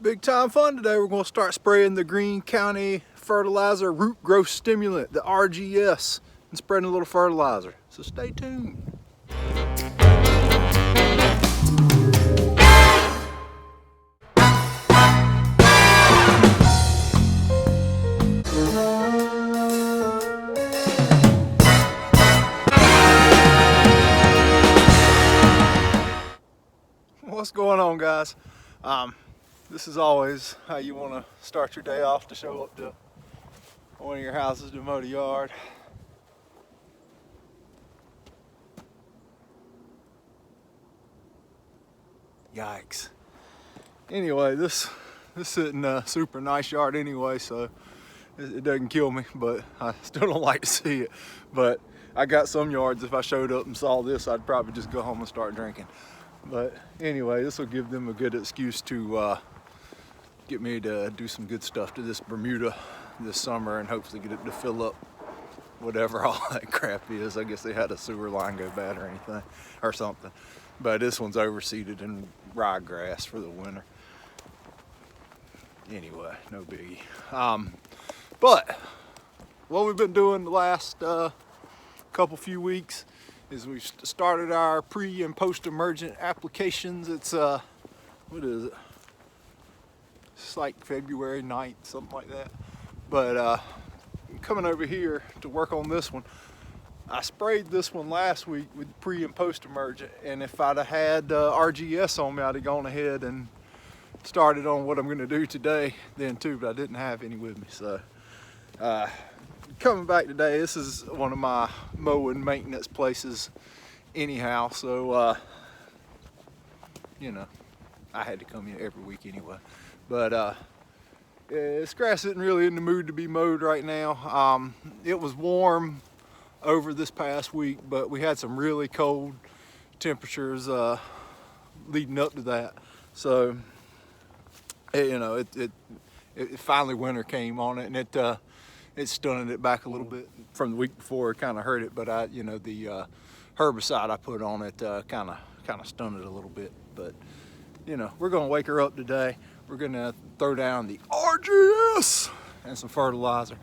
Big time fun today. We're going to start spraying the Greene County fertilizer root growth stimulant, the RGS, and spreading a little fertilizer. So stay tuned. What's going on, guys? This is always how you want to start your day off, to show up to one of your houses to mow the yard. Yikes. Anyway, this isn't a super nice yard anyway, so it doesn't kill me, but I still don't like to see it. But I got some yards, if I showed up and saw this, I'd probably just go home and start drinking. But anyway, this will give them a good excuse to get me to do some good stuff to this Bermuda this summer, and hopefully get it to fill up whatever all that crap is. I guess they had a sewer line go bad or anything or something. But this one's overseeded in ryegrass for the winter. Anyway, no biggie. But what we've been doing the last few weeks is we've started our pre and post emergent applications. It's what is it? It's like February 9th, something like that. But coming over here to work on this one. I sprayed this one last week with pre and post emergent, and if I'd have had RGS on me, I'd have gone ahead and started on what I'm going to do today then too, but I didn't have any with me. So coming back today, this is one of my mowing maintenance places anyhow, so you know, I had to come here every week anyway. But this grass isn't really in the mood to be mowed right now. It was warm over this past week, but we had some really cold temperatures leading up to that. So it finally winter came on it, and it stunted it back a little bit from the week before. It kind of hurt it, but the herbicide I put on it kind of stunned it a little bit. But we're gonna wake her up today. We're gonna throw down the RGS and some fertilizer.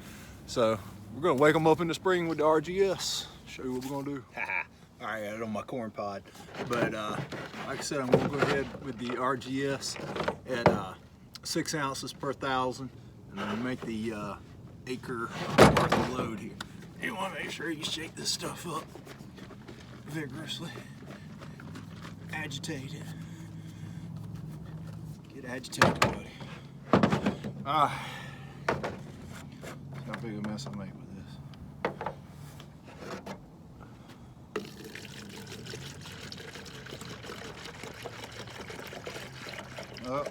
So we're gonna wake them up in the spring with the RGS. Show you what we're gonna do. All right, I got it on my corn pod. But like I said, I'm gonna go ahead with the RGS at 6 ounces per 1,000, and I'm gonna make the acre worth of load here. You wanna make sure you shake this stuff up vigorously. Agitate it. Get agitated, buddy. How big a mess I make with this. Oh.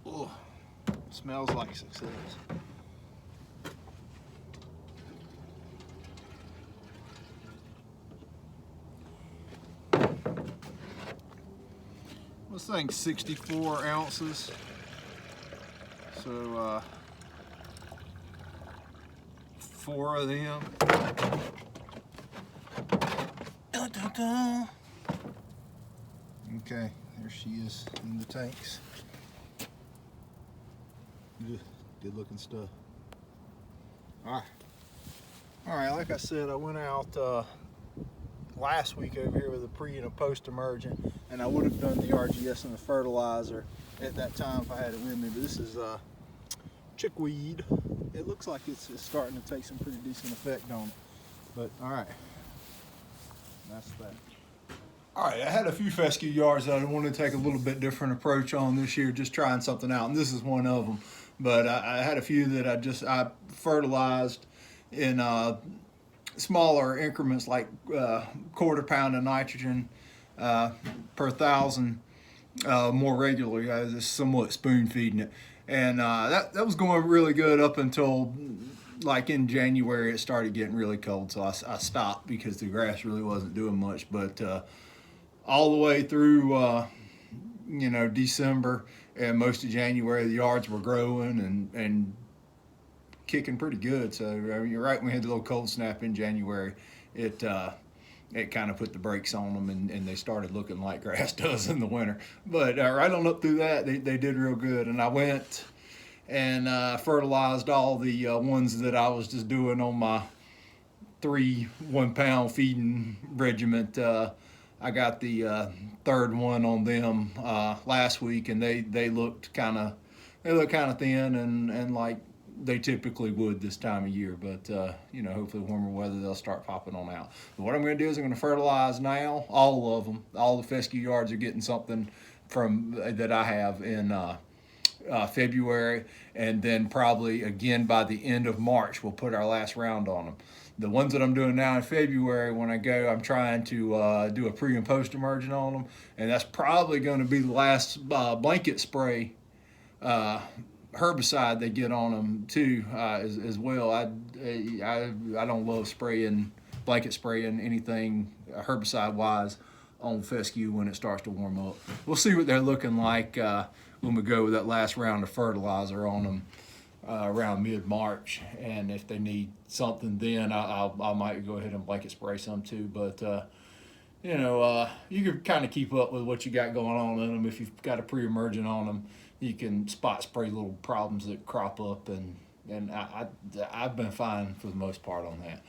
Oh, smells like success. This thing's 64 ounces, so 4 of them. Dun, dun, dun. Okay, there she is in the tanks. Good looking stuff. All right, like I said, I went out last week over here with a pre and a post emergent, and I would have done the RGS and the fertilizer at that time if I had it with me. But this is chickweed. It looks like it's starting to take some pretty decent effect on it. But all right, that's that. All right, I had a few fescue yards that I wanted to take a little bit different approach on this year, just trying something out, and this is one of them. But I had a few that I fertilized in smaller increments, like 1/4 pound of nitrogen per 1,000 more regularly. I was just somewhat spoon feeding it, and that was going really good up until like in January. It started getting really cold, so I stopped because the grass really wasn't doing much. But all the way through December and most of January, the yards were growing and kicking pretty good. So I mean, you're right, when we had the little cold snap in January, it it kind of put the brakes on them, and they started looking like grass does in the winter. But right on up through that, they did real good. And I went and fertilized all the ones that I was just doing on my 3 1-pound feeding regiment. I got the third one on them last week, and they looked kind of thin and like they typically would this time of year. But you know, hopefully warmer weather, they'll start popping on out. But what I'm going to do is I'm going to fertilize now, all of them. All the fescue yards are getting something from that I have in February, and then probably again by the end of March we'll put our last round on them. The ones that I'm doing now in February, when I go, I'm trying to do a pre and post emergent on them, and that's probably going to be the last blanket spray herbicide they get on them too, as well. I don't love spraying, blanket spraying anything herbicide wise on fescue when it starts to warm up. We'll see what they're looking like when we go with that last round of fertilizer on them around mid-March, and if they need something then I might go ahead and blanket spray some too. But you know, you can kind of keep up with what you got going on in them. If you've got a pre-emergent on them, you can spot spray little problems that crop up, and I've been fine for the most part on that.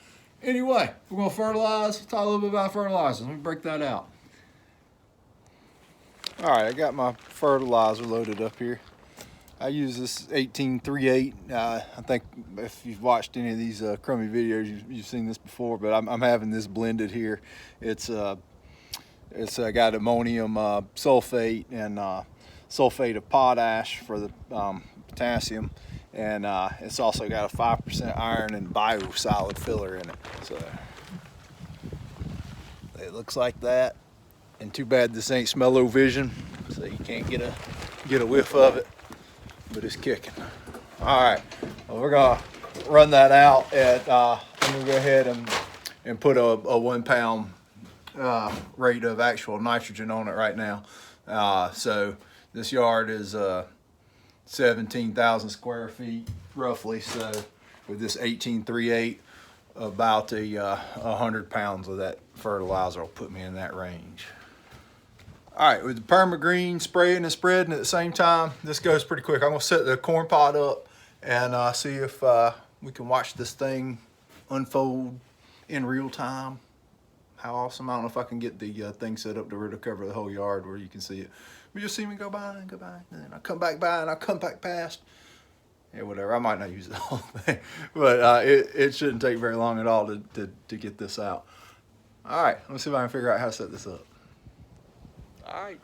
Anyway, we're going to fertilize. Talk a little bit about fertilizer. Let me break that out. All right, I got my fertilizer loaded up here. I use this 1838. I think if you've watched any of these crummy videos, you've seen this before, but I'm having this blended here. It's got ammonium sulfate and sulfate of potash for the potassium, and it's also got a 5% iron and biosolid filler in it. So it looks like that. And too bad this ain't smell-o-vision, so you can't get a whiff of it, but it's kicking. All right, well, we're gonna run that out at, I'm gonna go ahead and put a 1 pound rate of actual nitrogen on it right now. So this yard is 17,000 square feet roughly. So with this 1838, about 100 pounds of that fertilizer will put me in that range. All right, with the perma-green spraying and spreading at the same time, this goes pretty quick. I'm gonna set the corn pot up and see if we can watch this thing unfold in real time. How awesome. I don't know if I can get the thing set up to cover the whole yard where you can see it. But you'll see me go by, and then I come back by and I come back past. Yeah, whatever, I might not use the whole thing, but it shouldn't take very long at all to get this out. All right, let's see if I can figure out how to set this up. All right.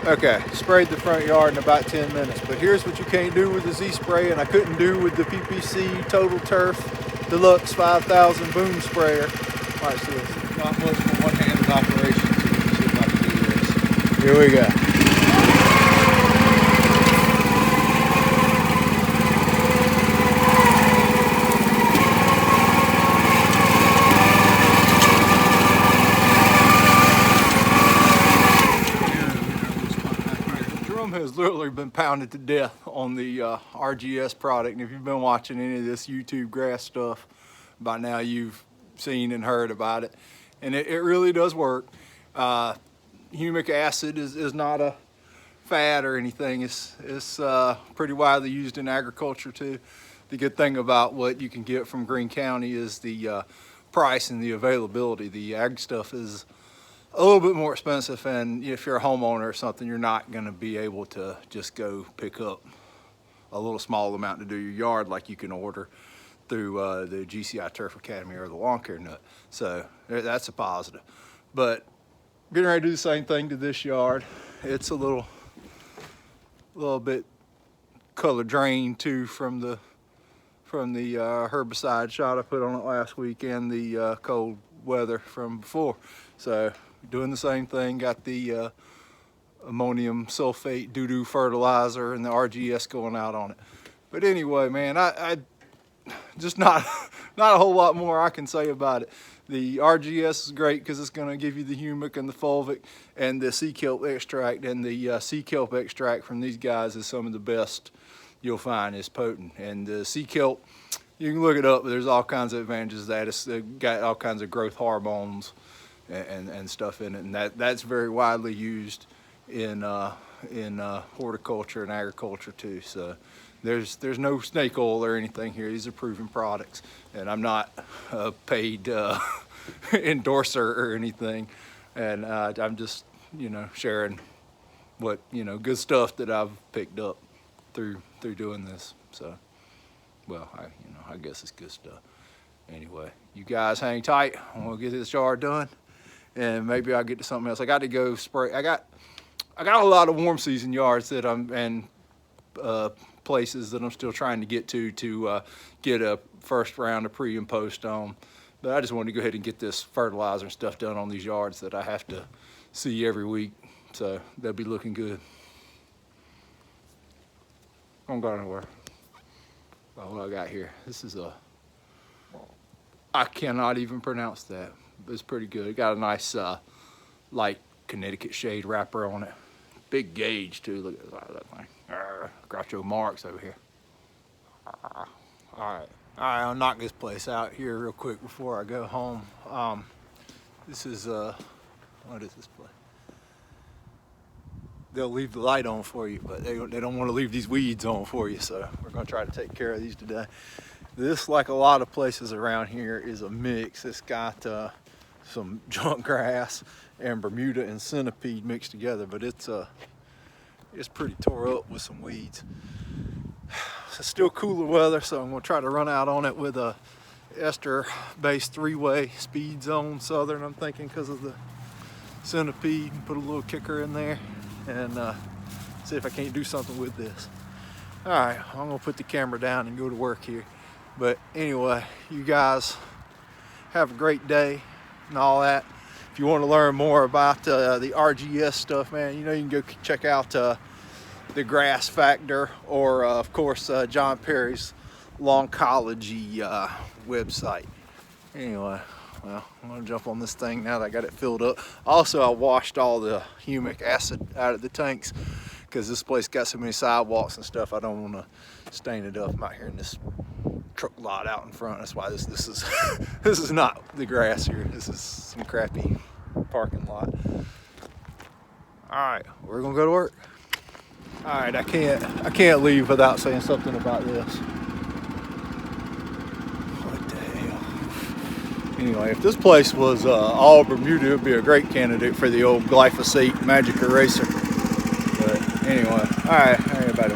Okay, sprayed the front yard in about 10 minutes, but here's what you can't do with the Z-Spray, and I couldn't do with the PPC Total Turf Deluxe 5000 boom sprayer. Watch this. Not much for one-handed operation, so we'll see if I can do this. Here we go. Has literally been pounded to death on the RGS product, and if you've been watching any of this YouTube grass stuff, by now you've seen and heard about it, and it really does work. Humic acid is not a fad or anything. It's pretty widely used in agriculture too. The good thing about what you can get from Greene County is the price and the availability. The ag stuff is a little bit more expensive, and if you're a homeowner or something, you're not going to be able to just go pick up a little small amount to do your yard, like you can order through the GCI Turf Academy or the Lawn Care Nut. So that's a positive. But getting ready to do the same thing to this yard. It's a little bit color drained too from the herbicide shot I put on it last week and the cold weather from before. So doing the same thing, got the ammonium sulfate doo-doo fertilizer and the RGS going out on it. But anyway, man, I just not a whole lot more I can say about it. The RGS is great because it's going to give you the humic and the fulvic and the sea kelp extract, and the sea kelp extract from these guys is some of the best you'll find. Is potent. And the sea kelp, you can look it up, but there's all kinds of advantages that it's got all kinds of growth hormones and stuff in it, and that's very widely used in horticulture and agriculture too. So there's no snake oil or anything here. These are proven products, and I'm not a paid endorser or anything, and I'm just, you know, sharing what, you know, good stuff that I've picked up through doing this. So, well, I guess it's good stuff. Anyway, you guys hang tight. I'm gonna get this yard done, and maybe I'll get to something else. I got to go spray. I got a lot of warm season yards that places that I'm still trying to get get a first round of pre and post on. But I just wanted to go ahead and get this fertilizer and stuff done on these yards that I have to see every week. So they'll be looking good. Don't go anywhere. Well, what I got here, this is I cannot even pronounce that, but it's pretty good. It got a nice light Connecticut shade wrapper on it. Big gauge too. Look at that thing. Groucho Marx over here. All right, I'll knock this place out here real quick before I go home. This is what is this place? They'll leave the light on for you, but they don't want to leave these weeds on for you. So we're gonna try to take care of these today. This, like a lot of places around here, is a mix. It's got some junk grass and Bermuda and centipede mixed together, but it's pretty tore up with some weeds. It's still cooler weather, so I'm gonna try to run out on it with a ester-based 3-way Speed Zone Southern, I'm thinking, because of the centipede, and put a little kicker in there and see if I can't do something with this. All right, I'm gonna put the camera down and go to work here. But anyway, you guys have a great day and all that. If you want to learn more about the RGS stuff, man, you know, you can go check out the Grass Factor, or of course John Perry's Lawncology website. Anyway, well, I'm gonna jump on this thing now that I got it filled up. Also, I washed all the humic acid out of the tanks because this place got so many sidewalks and stuff. I don't want to stain it up. I'm out here in this truck lot out in front. That's why this is this is not the grass here. This is some crappy parking lot. All right, we're gonna go to work. All right, I can't leave without saying something about this. What the hell? Anyway, if this place was all Bermuda, it would be a great candidate for the old glyphosate magic eraser. But anyway, all right, everybody.